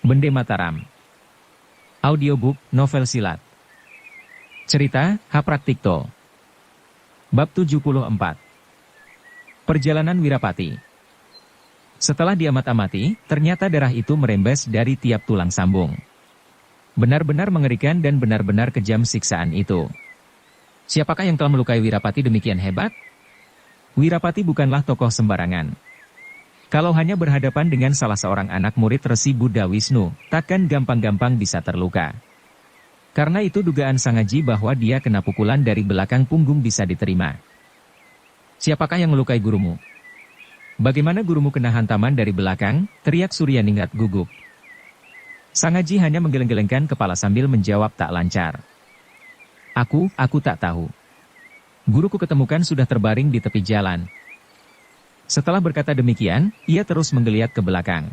Bende Mataram. Audiobook, novel silat. Cerita, Hapraktikto. Bab 74. Perjalanan Wirapati. Setelah diamat-amati, ternyata darah itu merembes dari tiap tulang sambung. Benar-benar mengerikan dan benar-benar kejam siksaan itu. Siapakah yang telah melukai Wirapati demikian hebat? Wirapati bukanlah tokoh sembarangan. Kalau hanya berhadapan dengan salah seorang anak murid Resi Buddha Wisnu, takkan gampang-gampang bisa terluka. Karena itu dugaan Sangaji bahwa dia kena pukulan dari belakang punggung bisa diterima. Siapakah yang melukai gurumu? Bagaimana gurumu kena hantaman dari belakang? Teriak Suryaningrat gugup. Sangaji hanya menggeleng-gelengkan kepala sambil menjawab tak lancar. Aku tak tahu. Guruku ketemukan sudah terbaring di tepi jalan. Setelah berkata demikian, ia terus menggeliat ke belakang.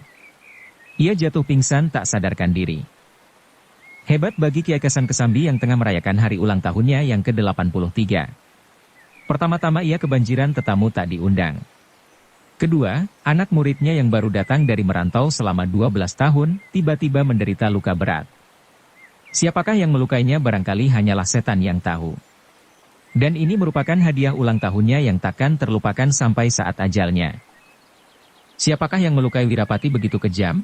Ia jatuh pingsan tak sadarkan diri. Hebat bagi Kiai Kasan Kesambi yang tengah merayakan hari ulang tahunnya yang ke-83. Pertama-tama ia kebanjiran tetamu tak diundang. Kedua, anak muridnya yang baru datang dari merantau selama 12 tahun, tiba-tiba menderita luka berat. Siapakah yang melukainya barangkali hanyalah setan yang tahu. Dan ini merupakan hadiah ulang tahunnya yang takkan terlupakan sampai saat ajalnya. Siapakah yang melukai Wirapati begitu kejam?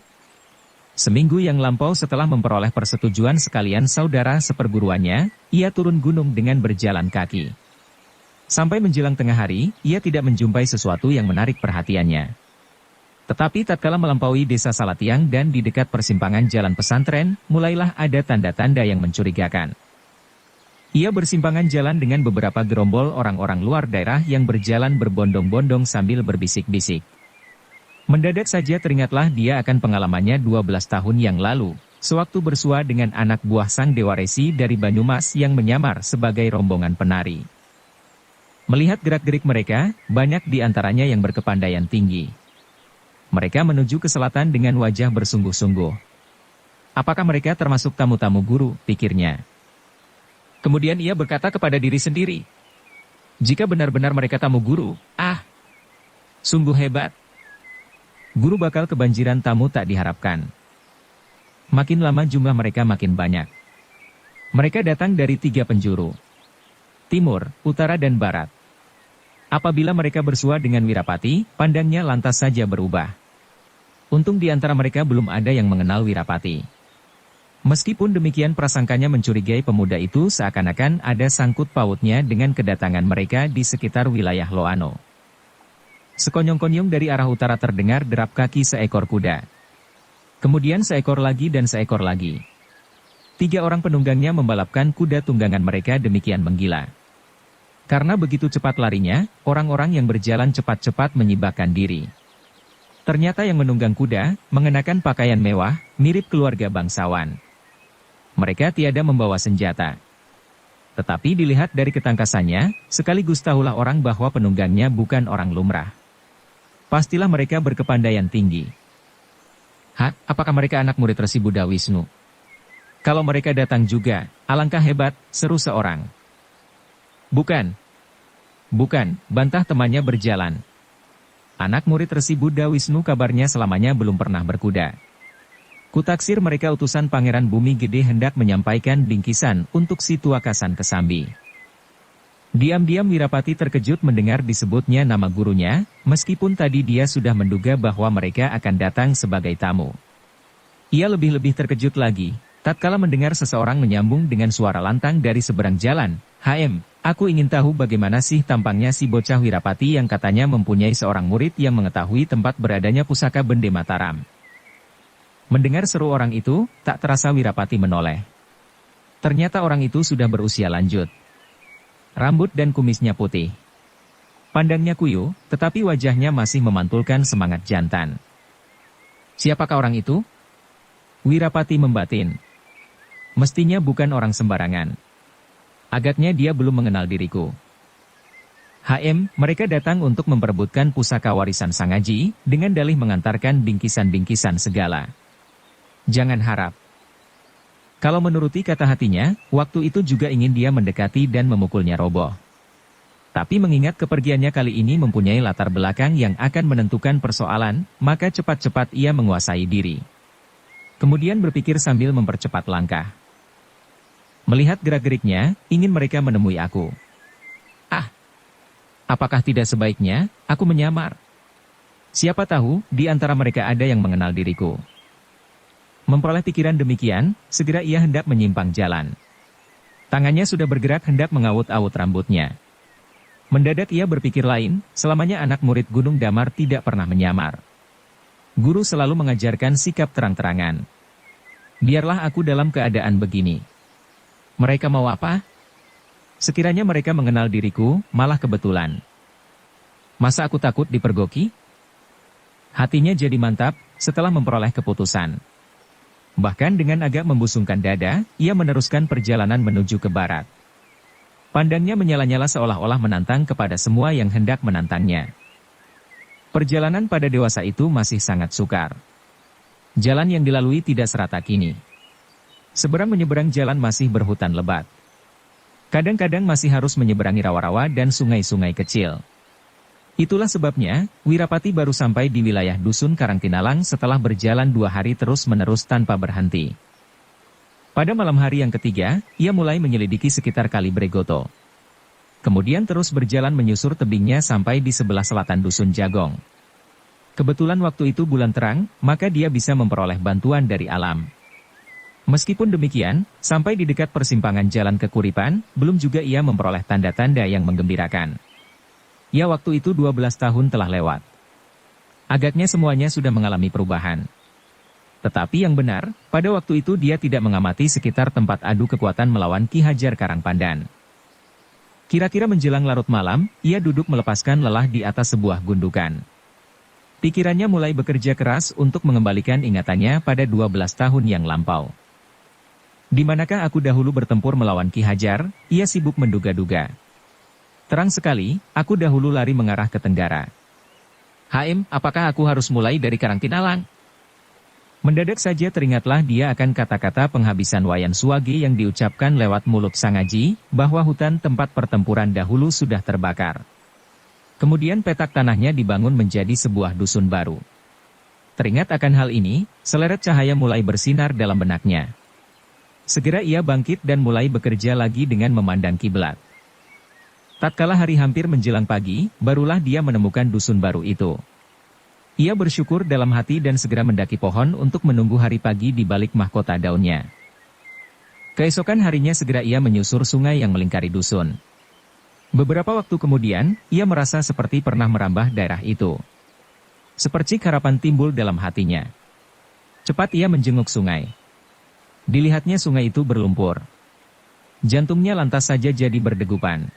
Seminggu yang lampau setelah memperoleh persetujuan sekalian saudara seperguruannya, ia turun gunung dengan berjalan kaki. Sampai menjelang tengah hari, ia tidak menjumpai sesuatu yang menarik perhatiannya. Tetapi tatkala melampaui desa Salatiang dan di dekat persimpangan jalan pesantren, mulailah ada tanda-tanda yang mencurigakan. Ia bersimpangan jalan dengan beberapa gerombol orang-orang luar daerah yang berjalan berbondong-bondong sambil berbisik-bisik. Mendadak saja teringatlah dia akan pengalamannya 12 tahun yang lalu, sewaktu bersua dengan anak buah Sang Dewa Resi dari Banyumas yang menyamar sebagai rombongan penari. Melihat gerak-gerik mereka, banyak di antaranya yang berkepandaian tinggi. Mereka menuju ke selatan dengan wajah bersungguh-sungguh. Apakah mereka termasuk tamu-tamu guru, pikirnya. Kemudian ia berkata kepada diri sendiri, jika benar-benar mereka tamu guru, sungguh hebat. Guru bakal kebanjiran tamu tak diharapkan. Makin lama jumlah mereka makin banyak. Mereka datang dari 3 penjuru. Timur, utara dan barat. Apabila mereka bersua dengan Wirapati, pandangnya lantas saja berubah. Untung di antara mereka belum ada yang mengenal Wirapati. Meskipun demikian prasangkanya mencurigai pemuda itu seakan-akan ada sangkut pautnya dengan kedatangan mereka di sekitar wilayah Loano. Sekonyong-konyong dari arah utara terdengar derap kaki seekor kuda. Kemudian seekor lagi dan seekor lagi. 3 orang penunggangnya membalapkan kuda tunggangan mereka demikian menggila. Karena begitu cepat larinya, orang-orang yang berjalan cepat-cepat menyibakkan diri. Ternyata yang menunggang kuda, mengenakan pakaian mewah, mirip keluarga bangsawan. Mereka tiada membawa senjata. Tetapi dilihat dari ketangkasannya, sekaligus tahulah orang bahwa penunggangnya bukan orang lumrah. Pastilah mereka berkepandaian tinggi. Apakah mereka anak murid Resi Buddha Wisnu? Kalau mereka datang juga, alangkah hebat, seru seorang. Bukan, bantah temannya berjalan. Anak murid Resi Buddha Wisnu kabarnya selamanya belum pernah berkuda. Kutaksir mereka utusan Pangeran Bumi Gede hendak menyampaikan bingkisan untuk si tua Kasan Kesambi. Diam-diam Wirapati terkejut mendengar disebutnya nama gurunya, meskipun tadi dia sudah menduga bahwa mereka akan datang sebagai tamu. Ia lebih-lebih terkejut lagi, tatkala mendengar seseorang menyambung dengan suara lantang dari seberang jalan, aku ingin tahu bagaimana sih tampangnya si bocah Wirapati yang katanya mempunyai seorang murid yang mengetahui tempat beradanya pusaka Bende Mataram. Mendengar seru orang itu, tak terasa Wirapati menoleh. Ternyata orang itu sudah berusia lanjut. Rambut dan kumisnya putih. Pandangnya kuyuh, tetapi wajahnya masih memantulkan semangat jantan. Siapakah orang itu? Wirapati membatin. Mestinya bukan orang sembarangan. Agaknya dia belum mengenal diriku. Mereka datang untuk memperebutkan pusaka warisan Sangaji, dengan dalih mengantarkan bingkisan-bingkisan segala. Jangan harap. Kalau menuruti kata hatinya, waktu itu juga ingin dia mendekati dan memukulnya roboh. Tapi mengingat kepergiannya kali ini mempunyai latar belakang yang akan menentukan persoalan, maka cepat-cepat ia menguasai diri. Kemudian berpikir sambil mempercepat langkah. Melihat gerak-geriknya, ingin mereka menemui aku. Ah, apakah tidak sebaiknya aku menyamar? Siapa tahu, di antara mereka ada yang mengenal diriku. Memperoleh pikiran demikian, segera ia hendak menyimpang jalan. Tangannya sudah bergerak hendak mengawut-awut rambutnya. Mendadak ia berpikir lain, selamanya anak murid Gunung Damar tidak pernah menyamar. Guru selalu mengajarkan sikap terang-terangan. Biarlah aku dalam keadaan begini. Mereka mau apa? Sekiranya mereka mengenal diriku, malah kebetulan. Masa aku takut dipergoki? Hatinya jadi mantap, setelah memperoleh keputusan. Bahkan dengan agak membusungkan dada, ia meneruskan perjalanan menuju ke barat. Pandangnya menyala-nyala seolah-olah menantang kepada semua yang hendak menantangnya. Perjalanan pada dewasa itu masih sangat sukar. Jalan yang dilalui tidak serata kini. Seberang menyeberang jalan masih berhutan lebat. Kadang-kadang masih harus menyeberangi rawa-rawa dan sungai-sungai kecil. Itulah sebabnya, Wirapati baru sampai di wilayah Dusun Karangtinalang setelah berjalan 2 hari terus-menerus tanpa berhenti. Pada malam hari yang ketiga, ia mulai menyelidiki sekitar Kali Bregoto. Kemudian terus berjalan menyusur tebingnya sampai di sebelah selatan Dusun Jagong. Kebetulan waktu itu bulan terang, maka dia bisa memperoleh bantuan dari alam. Meskipun demikian, sampai di dekat persimpangan jalan ke Kuripan, belum juga ia memperoleh tanda-tanda yang menggembirakan. Ya, waktu itu 12 tahun telah lewat. Agaknya semuanya sudah mengalami perubahan. Tetapi yang benar, pada waktu itu dia tidak mengamati sekitar tempat adu kekuatan melawan Ki Hajar Karangpandan. Kira-kira menjelang larut malam, ia duduk melepaskan lelah di atas sebuah gundukan. Pikirannya mulai bekerja keras untuk mengembalikan ingatannya pada 12 tahun yang lampau. Di manakah aku dahulu bertempur melawan Ki Hajar, ia sibuk menduga-duga. Terang sekali, aku dahulu lari mengarah ke tenggara. HM, apakah aku harus mulai dari Karangtinalang? Mendadak saja teringatlah dia akan kata-kata penghabisan Wayan Suwagi yang diucapkan lewat mulut Sangaji, bahwa hutan tempat pertempuran dahulu sudah terbakar. Kemudian petak tanahnya dibangun menjadi sebuah dusun baru. Teringat akan hal ini, seleret cahaya mulai bersinar dalam benaknya. Segera ia bangkit dan mulai bekerja lagi dengan memandang kiblat. Tatkala hari hampir menjelang pagi, barulah dia menemukan dusun baru itu. Ia bersyukur dalam hati dan segera mendaki pohon untuk menunggu hari pagi di balik mahkota daunnya. Keesokan harinya segera ia menyusur sungai yang melingkari dusun. Beberapa waktu kemudian, ia merasa seperti pernah merambah daerah itu. Sepercik harapan timbul dalam hatinya. Cepat ia menjenguk sungai. Dilihatnya sungai itu berlumpur. Jantungnya lantas saja jadi berdegupan.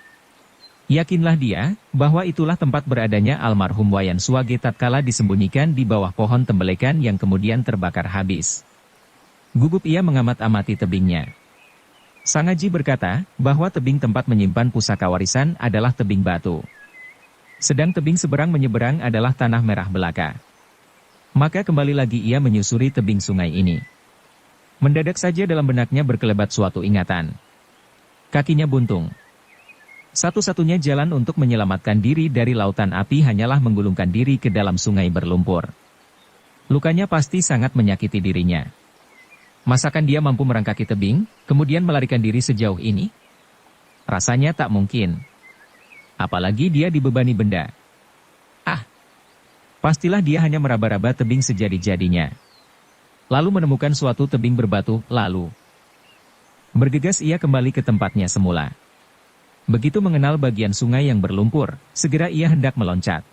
Yakinlah dia, bahwa itulah tempat beradanya almarhum Wayan Suwagi tatkala disembunyikan di bawah pohon tembelekan yang kemudian terbakar habis. Gugup ia mengamat-amati tebingnya. Sangaji berkata, bahwa tebing tempat menyimpan pusaka warisan adalah tebing batu. Sedang tebing seberang menyeberang adalah tanah merah belaka. Maka kembali lagi ia menyusuri tebing sungai ini. Mendadak saja dalam benaknya berkelebat suatu ingatan. Kakinya buntung. Satu-satunya jalan untuk menyelamatkan diri dari lautan api hanyalah menggulungkan diri ke dalam sungai berlumpur. Lukanya pasti sangat menyakiti dirinya. Masakan dia mampu merangkaki tebing, kemudian melarikan diri sejauh ini? Rasanya tak mungkin. Apalagi dia dibebani benda. Ah, pastilah dia hanya meraba-raba tebing sejadi-jadinya. Lalu menemukan suatu tebing berbatu, lalu bergegas ia kembali ke tempatnya semula. Begitu mengenal bagian sungai yang berlumpur, segera ia hendak meloncat.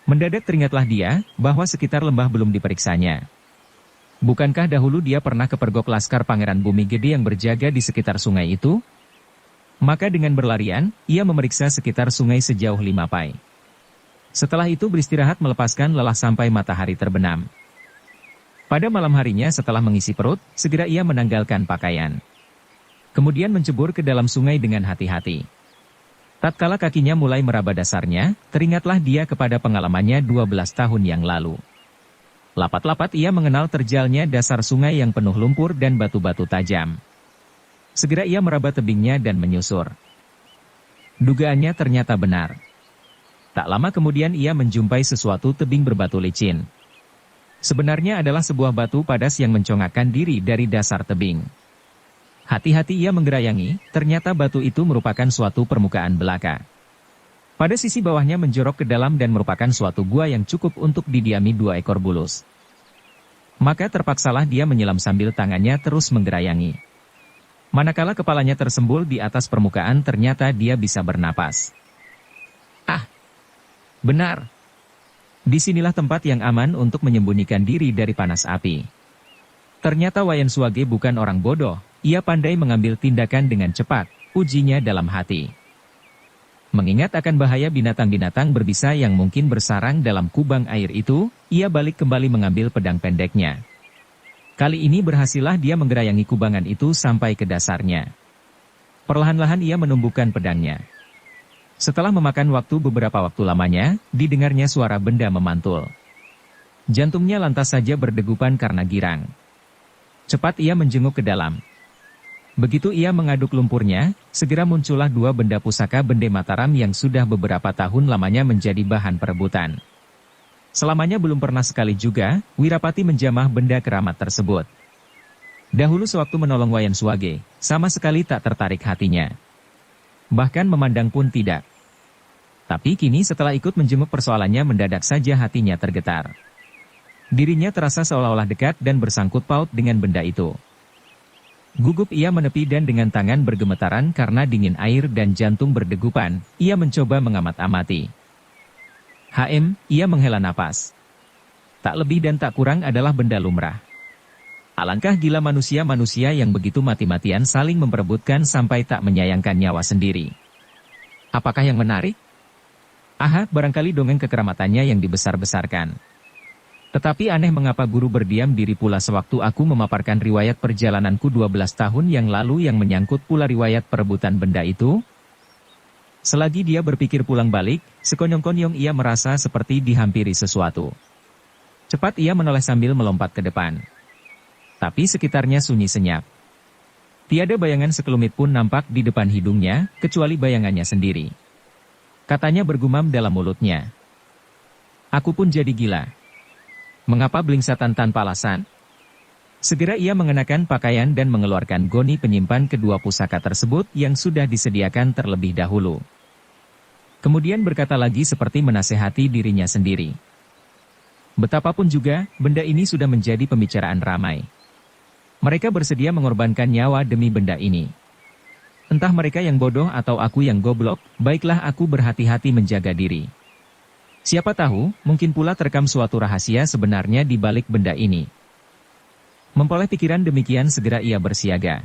Mendadak teringatlah dia, bahwa sekitar lembah belum diperiksanya. Bukankah dahulu dia pernah kepergok laskar Pangeran Bumi Gede yang berjaga di sekitar sungai itu? Maka dengan berlarian, ia memeriksa sekitar sungai sejauh 5 pai. Setelah itu beristirahat melepaskan lelah sampai matahari terbenam. Pada malam harinya setelah mengisi perut, segera ia menanggalkan pakaian. Kemudian mencebur ke dalam sungai dengan hati-hati. Tatkala kakinya mulai meraba dasarnya, teringatlah dia kepada pengalamannya 12 tahun yang lalu. Lapat-lapat ia mengenal terjalnya dasar sungai yang penuh lumpur dan batu-batu tajam. Segera ia meraba tebingnya dan menyusur. Dugaannya ternyata benar. Tak lama kemudian ia menjumpai sesuatu tebing berbatu licin. Sebenarnya adalah sebuah batu padas yang mencongakkan diri dari dasar tebing. Hati-hati ia menggerayangi, ternyata batu itu merupakan suatu permukaan belaka. Pada sisi bawahnya menjorok ke dalam dan merupakan suatu gua yang cukup untuk didiami 2 ekor bulus. Maka terpaksalah dia menyelam sambil tangannya terus menggerayangi. Manakala kepalanya tersembul di atas permukaan ternyata dia bisa bernapas. Ah! Benar! Disinilah tempat yang aman untuk menyembunyikan diri dari panas api. Ternyata Wayan Suwage bukan orang bodoh, ia pandai mengambil tindakan dengan cepat, ujinya dalam hati. Mengingat akan bahaya binatang-binatang berbisa yang mungkin bersarang dalam kubang air itu, ia balik kembali mengambil pedang pendeknya. Kali ini berhasillah dia menggerayangi kubangan itu sampai ke dasarnya. Perlahan-lahan ia menumbuhkan pedangnya. Setelah memakan waktu beberapa waktu lamanya, didengarnya suara benda memantul. Jantungnya lantas saja berdegupan karena girang. Cepat ia menjenguk ke dalam. Begitu ia mengaduk lumpurnya, segera muncullah 2 benda pusaka Bende Mataram yang sudah beberapa tahun lamanya menjadi bahan perebutan. Selamanya belum pernah sekali juga, Wirapati menjamah benda keramat tersebut. Dahulu sewaktu menolong Wayan Suwage, sama sekali tak tertarik hatinya. Bahkan memandang pun tidak. Tapi kini setelah ikut menjenguk persoalannya mendadak saja hatinya tergetar. Dirinya terasa seolah-olah dekat dan bersangkut paut dengan benda itu. Gugup ia menepi dan dengan tangan bergemetaran karena dingin air dan jantung berdegupan, ia mencoba mengamat-amati. Ia menghela napas. Tak lebih dan tak kurang adalah benda lumrah. Alangkah gila manusia-manusia yang begitu mati-matian saling memperebutkan sampai tak menyayangkan nyawa sendiri. Apakah yang menarik? Barangkali dongeng kekeramatannya yang dibesar-besarkan. Tetapi aneh mengapa guru berdiam diri pula sewaktu aku memaparkan riwayat perjalananku 12 tahun yang lalu yang menyangkut pula riwayat perebutan benda itu? Selagi dia berpikir pulang balik, sekonyong-konyong ia merasa seperti dihampiri sesuatu. Cepat ia menoleh sambil melompat ke depan. Tapi sekitarnya sunyi senyap. Tiada bayangan sekelumit pun nampak di depan hidungnya, kecuali bayangannya sendiri. Katanya bergumam dalam mulutnya. Aku pun jadi gila. Mengapa blingsatan tanpa alasan? Segera ia mengenakan pakaian dan mengeluarkan goni penyimpan kedua pusaka tersebut yang sudah disediakan terlebih dahulu. Kemudian berkata lagi seperti menasehati dirinya sendiri. Betapapun juga, benda ini sudah menjadi pembicaraan ramai. Mereka bersedia mengorbankan nyawa demi benda ini. Entah mereka yang bodoh atau aku yang goblok, baiklah aku berhati-hati menjaga diri. Siapa tahu, mungkin pula terekam suatu rahasia sebenarnya di balik benda ini. Memperoleh pikiran demikian segera ia bersiaga.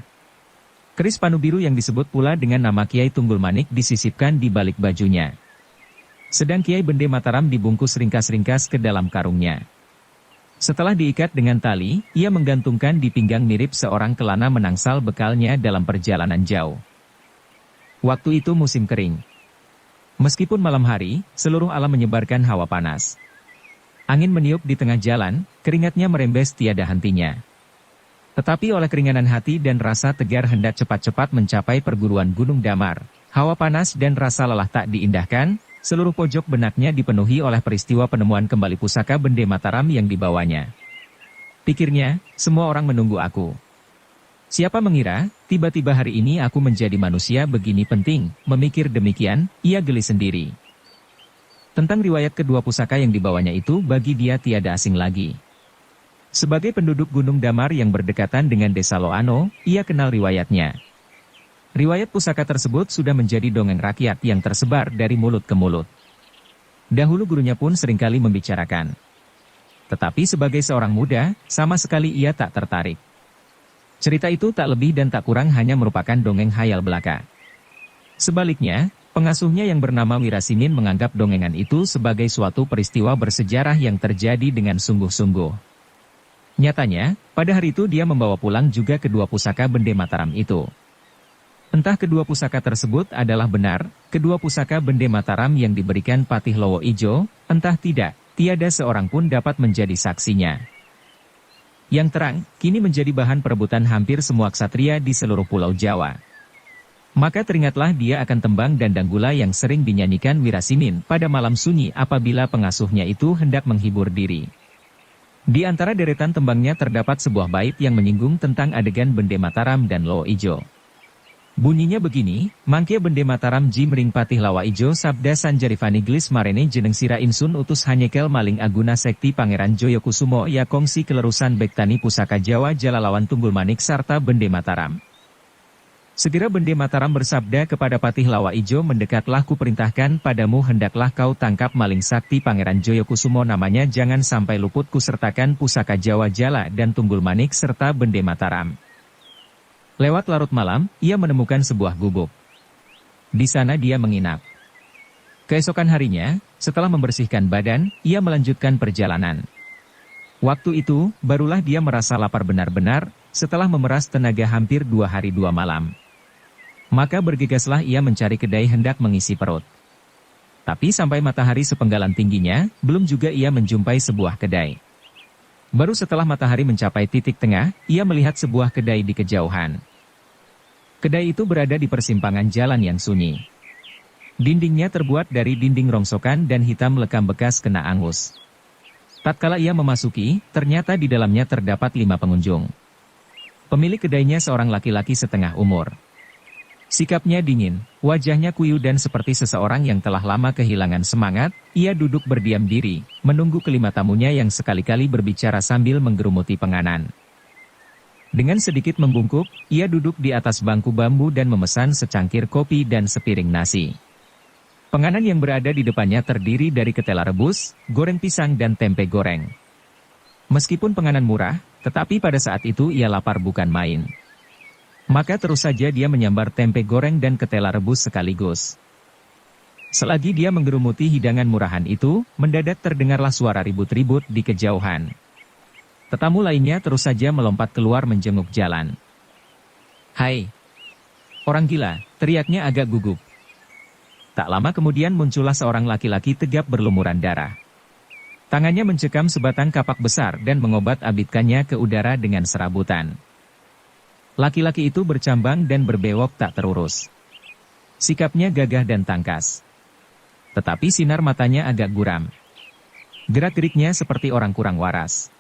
Keris panu biru yang disebut pula dengan nama Kiai Tunggul Manik disisipkan di balik bajunya. Sedang Kiai Bende Mataram dibungkus ringkas-ringkas ke dalam karungnya. Setelah diikat dengan tali, ia menggantungkan di pinggang mirip seorang kelana menangsal bekalnya dalam perjalanan jauh. Waktu itu musim kering. Meskipun malam hari, seluruh alam menyebarkan hawa panas. Angin meniup di tengah jalan, keringatnya merembes tiada hentinya. Tetapi oleh keringanan hati dan rasa tegar hendak cepat-cepat mencapai perguruan Gunung Damar, hawa panas dan rasa lelah tak diindahkan, seluruh pojok benaknya dipenuhi oleh peristiwa penemuan kembali pusaka Bende Mataram yang dibawanya. Pikirnya, semua orang menunggu aku. Siapa mengira, tiba-tiba hari ini aku menjadi manusia begini penting, memikir demikian, ia geli sendiri. Tentang riwayat kedua pusaka yang dibawanya itu bagi dia tiada asing lagi. Sebagai penduduk Gunung Damar yang berdekatan dengan desa Loano, ia kenal riwayatnya. Riwayat pusaka tersebut sudah menjadi dongeng rakyat yang tersebar dari mulut ke mulut. Dahulu gurunya pun seringkali membicarakan. Tetapi sebagai seorang muda, sama sekali ia tak tertarik. Cerita itu tak lebih dan tak kurang hanya merupakan dongeng hayal belaka. Sebaliknya, pengasuhnya yang bernama Wirasimin menganggap dongengan itu sebagai suatu peristiwa bersejarah yang terjadi dengan sungguh-sungguh. Nyatanya, pada hari itu dia membawa pulang juga kedua pusaka Bende Mataram itu. Entah kedua pusaka tersebut adalah benar, kedua pusaka Bende Mataram yang diberikan Patih Lowo Ijo, entah tidak, tiada seorang pun dapat menjadi saksinya. Yang terang, kini menjadi bahan perebutan hampir semua ksatria di seluruh Pulau Jawa. Maka teringatlah dia akan tembang dan danggula yang sering dinyanyikan Wirasimin pada malam sunyi apabila pengasuhnya itu hendak menghibur diri. Di antara deretan tembangnya terdapat sebuah bait yang menyinggung tentang adegan Bende Mataram dan Lo Ijo. Bunyinya begini, mangke Bende Mataram ji mering patih lawa ijo sabda sanjarifani glis marene jeneng sira insun utus hanyekel maling aguna sekti Pangeran Joyokusumo ya kongsi kelerusan bektani pusaka Jawa Jalalawan Tunggul Manik sarta Bende Mataram. Segera Bende Mataram bersabda kepada patih lawa ijo, mendekatlah ku perintahkan padamu, hendaklah kau tangkap maling sakti Pangeran Joyokusumo, namanya jangan sampai luput, ku sertakan pusaka Jawa Jala dan Tunggul Manik serta Bende Mataram. Lewat larut malam, ia menemukan sebuah gubuk. Di sana dia menginap. Keesokan harinya, setelah membersihkan badan, ia melanjutkan perjalanan. Waktu itu, barulah dia merasa lapar benar-benar, setelah memeras tenaga hampir 2 hari 2 malam. Maka bergegaslah ia mencari kedai hendak mengisi perut. Tapi sampai matahari sepenggalan tingginya, belum juga ia menjumpai sebuah kedai. Baru setelah matahari mencapai titik tengah, ia melihat sebuah kedai di kejauhan. Kedai itu berada di persimpangan jalan yang sunyi. Dindingnya terbuat dari dinding rongsokan dan hitam lekam bekas kena angus. Tatkala ia memasuki, ternyata di dalamnya terdapat 5 pengunjung. Pemilik kedainya seorang laki-laki setengah umur. Sikapnya dingin, wajahnya kuyu dan seperti seseorang yang telah lama kehilangan semangat. Ia duduk berdiam diri, menunggu kelima tamunya yang sekali-kali berbicara sambil menggerumuti penganan. Dengan sedikit membungkuk, ia duduk di atas bangku bambu dan memesan secangkir kopi dan sepiring nasi. Penganan yang berada di depannya terdiri dari ketela rebus, goreng pisang dan tempe goreng. Meskipun penganan murah, tetapi pada saat itu ia lapar bukan main. Maka terus saja dia menyambar tempe goreng dan ketela rebus sekaligus. Selagi dia menggerumuti hidangan murahan itu, mendadak terdengarlah suara ribut-ribut di kejauhan. Tetamu lainnya terus saja melompat keluar menjenguk jalan. "Hai! Orang gila!" teriaknya agak gugup. Tak lama kemudian muncullah seorang laki-laki tegap berlumuran darah. Tangannya mencekam sebatang kapak besar dan mengobat-abitkannya ke udara dengan serabutan. Laki-laki itu bercambang dan berbewok tak terurus. Sikapnya gagah dan tangkas. Tetapi sinar matanya agak guram. Gerak-geriknya seperti orang kurang waras.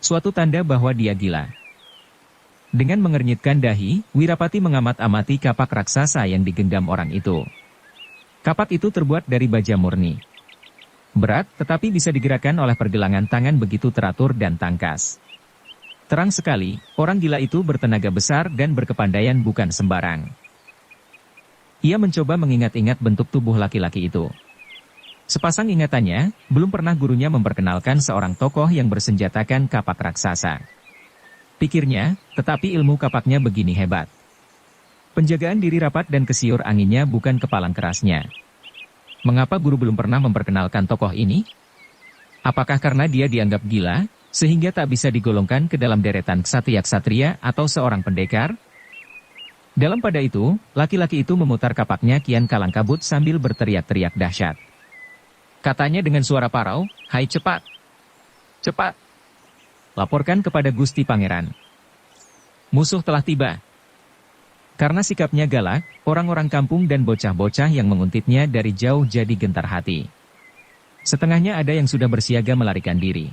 Suatu tanda bahwa dia gila. Dengan mengernyitkan dahi, Wirapati mengamat-amati kapak raksasa yang digenggam orang itu. Kapak itu terbuat dari baja murni. Berat, tetapi bisa digerakkan oleh pergelangan tangan begitu teratur dan tangkas. Terang sekali, orang gila itu bertenaga besar dan berkepandaian bukan sembarang. Ia mencoba mengingat-ingat bentuk tubuh laki-laki itu. Sepasang ingatannya, belum pernah gurunya memperkenalkan seorang tokoh yang bersenjatakan kapak raksasa. Pikirnya, tetapi ilmu kapaknya begini hebat. Penjagaan diri rapat dan kesiur anginnya bukan kepalang kerasnya. Mengapa guru belum pernah memperkenalkan tokoh ini? Apakah karena dia dianggap gila, sehingga tak bisa digolongkan ke dalam deretan ksatria-ksatria atau seorang pendekar? Dalam pada itu, laki-laki itu memutar kapaknya kian kalang kabut sambil berteriak-teriak dahsyat. Katanya dengan suara parau, "Hai, cepat! Cepat! Laporkan kepada Gusti Pangeran. Musuh telah tiba." Karena sikapnya galak, orang-orang kampung dan bocah-bocah yang menguntitnya dari jauh jadi gentar hati. Setengahnya ada yang sudah bersiaga melarikan diri.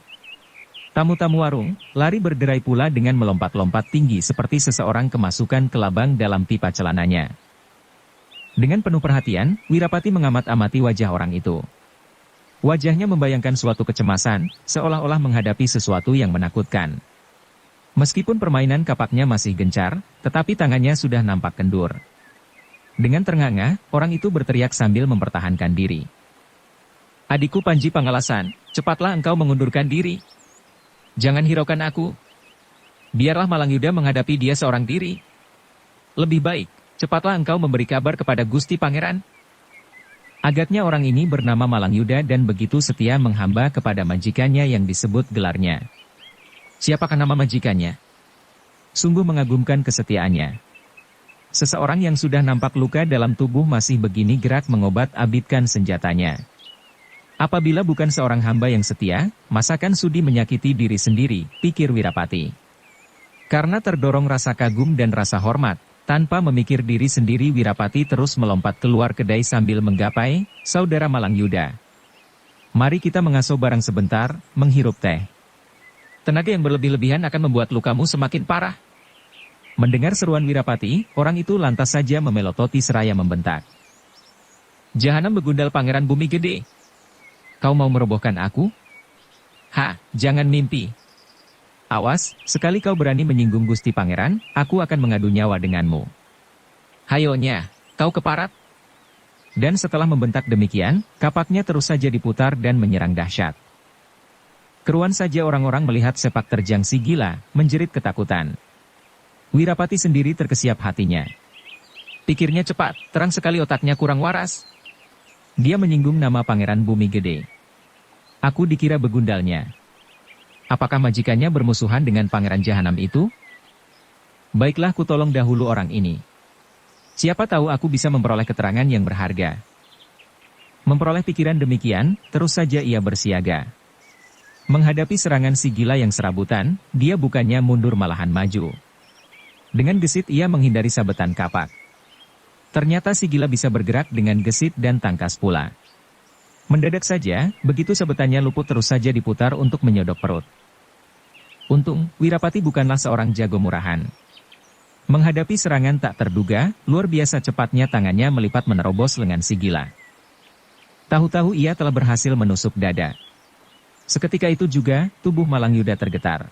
Tamu-tamu warung, lari berderai pula dengan melompat-lompat tinggi seperti seseorang kemasukan kelabang dalam pipa celananya. Dengan penuh perhatian, Wirapati mengamat-amati wajah orang itu. Wajahnya membayangkan suatu kecemasan, seolah-olah menghadapi sesuatu yang menakutkan. Meskipun permainan kapaknya masih gencar, tetapi tangannya sudah nampak kendur. Dengan ternganga, orang itu berteriak sambil mempertahankan diri. "Adikku Panji Pangalasan, cepatlah engkau mengundurkan diri. Jangan hiraukan aku. Biarlah Malangyuda menghadapi dia seorang diri. Lebih baik, cepatlah engkau memberi kabar kepada Gusti Pangeran." Agaknya orang ini bernama Malangyuda dan begitu setia menghamba kepada majikannya yang disebut gelarnya. Siapakah nama majikannya? Sungguh mengagumkan kesetiaannya. Seseorang yang sudah nampak luka dalam tubuh masih begini gerak mengobat-abitkan senjatanya. Apabila bukan seorang hamba yang setia, masakan sudi menyakiti diri sendiri, pikir Wirapati. Karena terdorong rasa kagum dan rasa hormat, tanpa memikir diri sendiri Wirapati terus melompat keluar kedai sambil menggapai, "Saudara Malangyuda, mari kita mengasuh barang sebentar, menghirup teh." Tenaga yang berlebih-lebihan akan membuat lukamu semakin parah. Mendengar seruan Wirapati, orang itu lantas saja memelototi seraya membentak. Jahanam begundal Pangeran Bumi Gede. Kau mau merobohkan aku? Jangan mimpi. Awas, sekali kau berani menyinggung Gusti Pangeran, aku akan mengadu nyawa denganmu. Hayonya, kau keparat. Dan setelah membentak demikian, kapaknya terus saja diputar dan menyerang dahsyat. Keruan saja orang-orang melihat sepak terjang si gila, menjerit ketakutan. Wirapati sendiri terkesiap hatinya. Pikirnya cepat, terang sekali otaknya kurang waras. Dia menyinggung nama Pangeran Bumi Gede. Aku dikira begundalnya. Apakah majikannya bermusuhan dengan Pangeran Jahanam itu? Baiklah, ku tolong dahulu orang ini. Siapa tahu aku bisa memperoleh keterangan yang berharga. Memperoleh pikiran demikian, terus saja ia bersiaga. Menghadapi serangan si gila yang serabutan, dia bukannya mundur malahan maju. Dengan gesit ia menghindari sabetan kapak. Ternyata si gila bisa bergerak dengan gesit dan tangkas pula. Mendadak saja, begitu sabetannya luput terus saja diputar untuk menyodok perut. Untung, Wirapati bukanlah seorang jago murahan. Menghadapi serangan tak terduga, luar biasa cepatnya tangannya melipat menerobos lengan si gila. Tahu-tahu ia telah berhasil menusuk dada. Seketika itu juga, tubuh Malangyuda tergetar.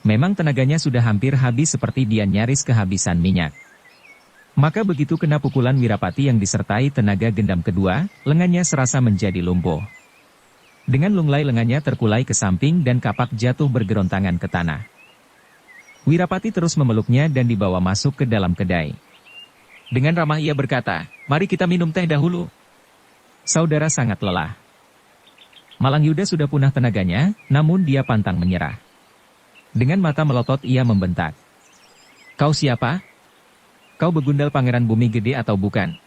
Memang tenaganya sudah hampir habis seperti dia nyaris kehabisan minyak. Maka begitu kena pukulan Wirapati yang disertai tenaga gendam kedua, lengannya serasa menjadi lumpuh. Dengan lunglai lengannya terkulai ke samping dan kapak jatuh bergerontangan ke tanah. Wirapati terus memeluknya dan dibawa masuk ke dalam kedai. Dengan ramah ia berkata, "Mari kita minum teh dahulu. Saudara sangat lelah." Malangyuda sudah punah tenaganya, namun dia pantang menyerah. Dengan mata melotot ia membentak. "Kau siapa? Kau begundal Pangeran Bumi Gede atau bukan?"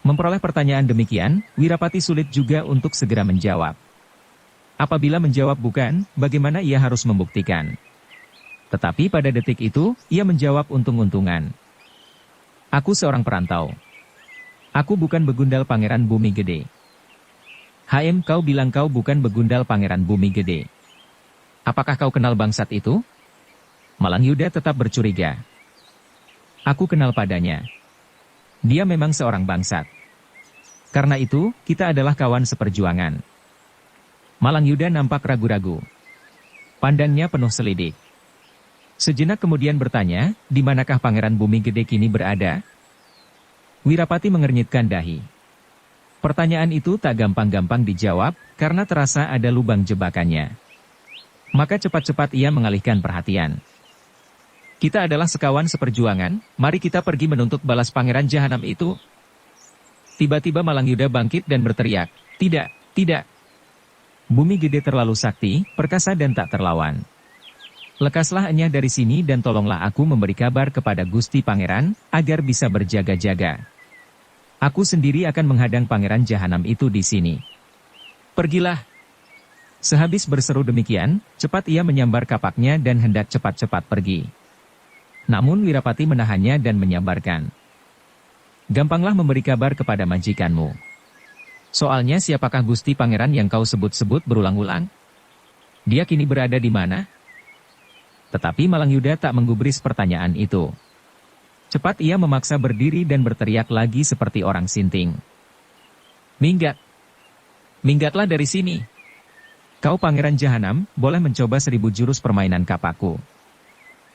Memperoleh pertanyaan demikian, Wirapati sulit juga untuk segera menjawab. Apabila menjawab bukan, bagaimana ia harus membuktikan? Tetapi pada detik itu, ia menjawab untung-untungan. "Aku seorang perantau. Aku bukan begundal Pangeran Bumi Gede." Kau bilang kau bukan begundal Pangeran Bumi Gede. Apakah kau kenal bangsat itu?" Malangyuda tetap bercuriga. "Aku kenal padanya. Dia memang seorang bangsat. Karena itu, kita adalah kawan seperjuangan." Malangyuda nampak ragu-ragu. Pandangnya penuh selidik. Sejenak kemudian bertanya, "Di manakah Pangeran Bumi Gede kini berada?" Wirapati mengernyitkan dahi. Pertanyaan itu tak gampang-gampang dijawab, karena terasa ada lubang jebakannya. Maka cepat-cepat ia mengalihkan perhatian. "Kita adalah sekawan seperjuangan, mari kita pergi menuntut balas Pangeran Jahanam itu." Tiba-tiba Malangyuda bangkit dan berteriak, "Tidak, tidak. Bumi Gede terlalu sakti, perkasa dan tak terlawan. Lekaslah Enya dari sini dan tolonglah aku memberi kabar kepada Gusti Pangeran, agar bisa berjaga-jaga. Aku sendiri akan menghadang Pangeran Jahanam itu di sini. Pergilah." Sehabis berseru demikian, cepat ia menyambar kapaknya dan hendak cepat-cepat pergi. Namun Wirapati menahannya dan menyambarkan. "Gampanglah memberi kabar kepada majikanmu. Soalnya siapakah Gusti Pangeran yang kau sebut-sebut berulang-ulang? Dia kini berada di mana?" Tetapi Malangyuda tak menggubris pertanyaan itu. Cepat ia memaksa berdiri dan berteriak lagi seperti orang sinting. "Minggat! Minggatlah dari sini. Kau Pangeran Jahanam, boleh mencoba 1000 jurus permainan kapakku.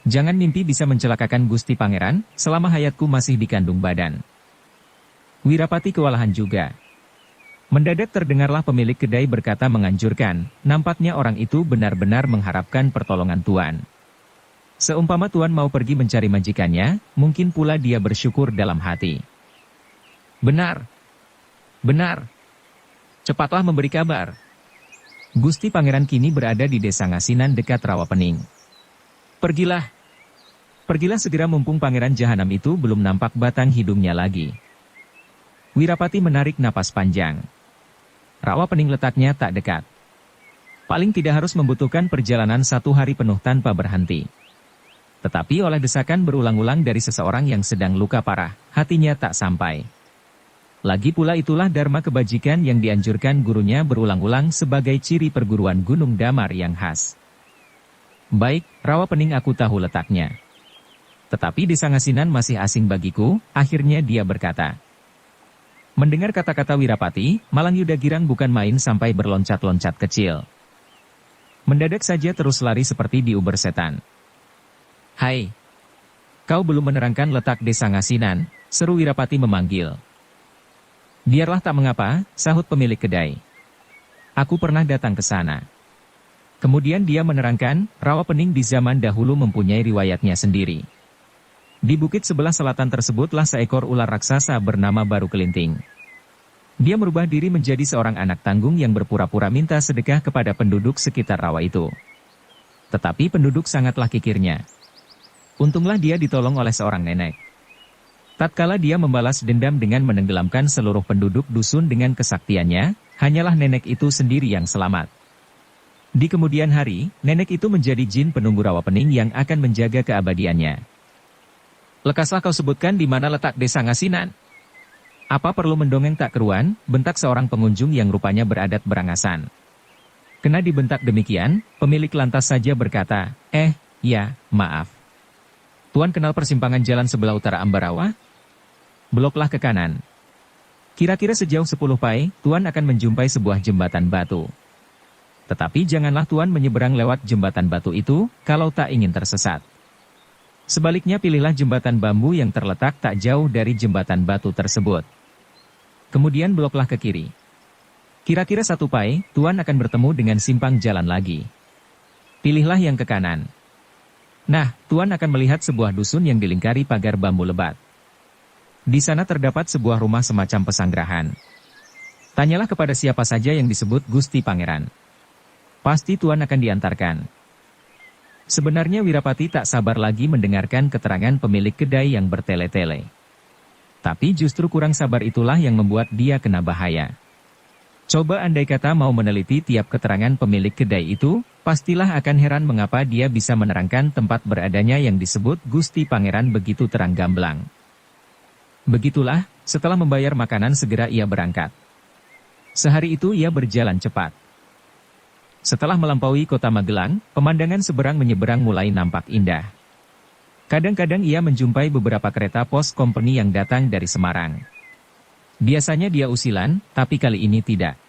Jangan mimpi bisa mencelakakan Gusti Pangeran, selama hayatku masih dikandung badan." Wirapati kewalahan juga. Mendadak terdengarlah pemilik kedai berkata menganjurkan, nampaknya orang itu benar-benar mengharapkan pertolongan Tuan. Seumpama Tuan mau pergi mencari majikannya, mungkin pula dia bersyukur dalam hati. "Benar. Benar. Cepatlah memberi kabar. Gusti Pangeran kini berada di desa Ngasinan dekat Rawapening. Pergilah. Pergilah segera mumpung Pangeran Jahanam itu belum nampak batang hidungnya lagi." Wirapati menarik napas panjang. Rawapening letaknya tak dekat. Paling tidak harus membutuhkan perjalanan 1 hari penuh tanpa berhenti. Tetapi oleh desakan berulang-ulang dari seseorang yang sedang luka parah, hatinya tak sampai. Lagi pula itulah dharma kebajikan yang dianjurkan gurunya berulang-ulang sebagai ciri perguruan Gunung Damar yang khas. Baik, rawa pening aku tahu letaknya. Tetapi desa Ngasinan masih asing bagiku, akhirnya dia berkata. Mendengar kata-kata Wirapati, Malang Yuda girang bukan main sampai berloncat-loncat kecil. Mendadak saja terus lari seperti diuber setan. Hai! Kau belum menerangkan letak desa Ngasinan, seru Wirapati memanggil. Biarlah tak mengapa, sahut pemilik kedai. Aku pernah datang ke sana. Kemudian dia menerangkan, rawa pening di zaman dahulu mempunyai riwayatnya sendiri. Di bukit sebelah selatan tersebutlah seekor ular raksasa bernama Baru Kelinting. Dia merubah diri menjadi seorang anak tanggung yang berpura-pura minta sedekah kepada penduduk sekitar rawa itu. Tetapi penduduk sangatlah kikirnya. Untunglah dia ditolong oleh seorang nenek. Tatkala dia membalas dendam dengan menenggelamkan seluruh penduduk dusun dengan kesaktiannya, hanyalah nenek itu sendiri yang selamat. Di kemudian hari, nenek itu menjadi jin penunggu rawa pening yang akan menjaga keabadiannya. Lekaslah kau sebutkan di mana letak desa Ngasinan. Apa perlu mendongeng tak keruan, bentak seorang pengunjung yang rupanya beradat berangasan. Kena dibentak demikian, pemilik lantas saja berkata, ya, maaf. Tuan kenal persimpangan jalan sebelah utara Ambarawa? Beloklah ke kanan. Kira-kira sejauh 10 pai, Tuan akan menjumpai sebuah jembatan batu. Tetapi janganlah Tuan menyeberang lewat jembatan batu itu, kalau tak ingin tersesat. Sebaliknya pilihlah jembatan bambu yang terletak tak jauh dari jembatan batu tersebut. Kemudian beloklah ke kiri. Kira-kira 1 pai, Tuan akan bertemu dengan simpang jalan lagi. Pilihlah yang ke kanan. Nah, Tuan akan melihat sebuah dusun yang dilingkari pagar bambu lebat. Di sana terdapat sebuah rumah semacam pesanggerahan. Tanyalah kepada siapa saja yang disebut Gusti Pangeran. Pasti Tuan akan diantarkan. Sebenarnya Wirapati tak sabar lagi mendengarkan keterangan pemilik kedai yang bertele-tele. Tapi justru kurang sabar itulah yang membuat dia kena bahaya. Coba andai kata mau meneliti tiap keterangan pemilik kedai itu, pastilah akan heran mengapa dia bisa menerangkan tempat beradanya yang disebut Gusti Pangeran begitu terang gamblang. Begitulah, setelah membayar makanan segera ia berangkat. Sehari itu ia berjalan cepat. Setelah melampaui kota Magelang, pemandangan seberang menyeberang mulai nampak indah. Kadang-kadang ia menjumpai beberapa kereta pos company yang datang dari Semarang. Biasanya dia usilan, tapi kali ini tidak.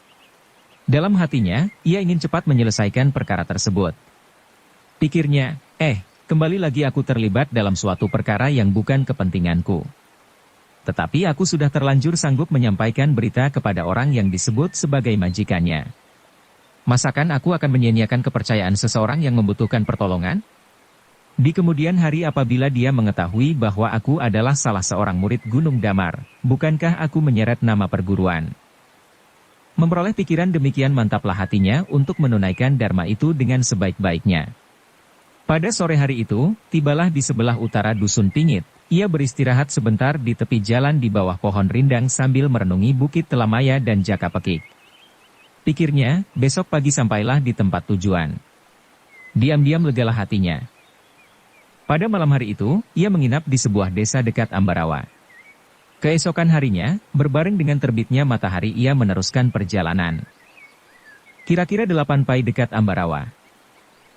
Dalam hatinya, ia ingin cepat menyelesaikan perkara tersebut. Pikirnya, kembali lagi aku terlibat dalam suatu perkara yang bukan kepentinganku. Tetapi aku sudah terlanjur sanggup menyampaikan berita kepada orang yang disebut sebagai majikannya. Masakan aku akan menyia-nyiakan kepercayaan seseorang yang membutuhkan pertolongan? Di kemudian hari apabila dia mengetahui bahwa aku adalah salah seorang murid Gunung Damar, bukankah aku menyeret nama perguruan? Memperoleh pikiran demikian mantaplah hatinya untuk menunaikan dharma itu dengan sebaik-baiknya. Pada sore hari itu, tibalah di sebelah utara Dusun Pingit, ia beristirahat sebentar di tepi jalan di bawah pohon rindang sambil merenungi Bukit Telamaya dan Jaka Pekik. Pikirnya, besok pagi sampailah di tempat tujuan. Diam-diam legalah hatinya. Pada malam hari itu, ia menginap di sebuah desa dekat Ambarawa. Keesokan harinya, berbareng dengan terbitnya matahari ia meneruskan perjalanan. Kira-kira 8 pai dekat Ambarawa.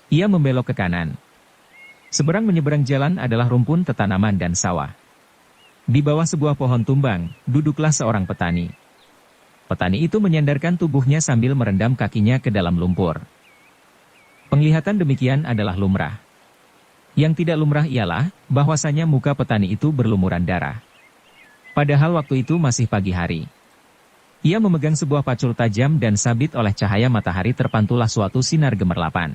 Ia membelok ke kanan. Seberang menyeberang jalan adalah rumpun tetanaman dan sawah. Di bawah sebuah pohon tumbang, duduklah seorang petani. Petani itu menyandarkan tubuhnya sambil merendam kakinya ke dalam lumpur. Penglihatan demikian adalah lumrah. Yang tidak lumrah ialah, bahwasanya muka petani itu berlumuran darah. Padahal waktu itu masih pagi hari. Ia memegang sebuah pacul tajam dan sabit oleh cahaya matahari terpantulah suatu sinar gemerlapan.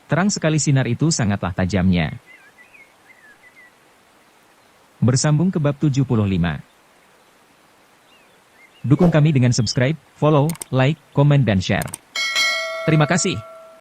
Terang sekali sinar itu sangatlah tajamnya. Bersambung ke bab 75. Dukung kami dengan subscribe, follow, like, komen dan share. Terima kasih.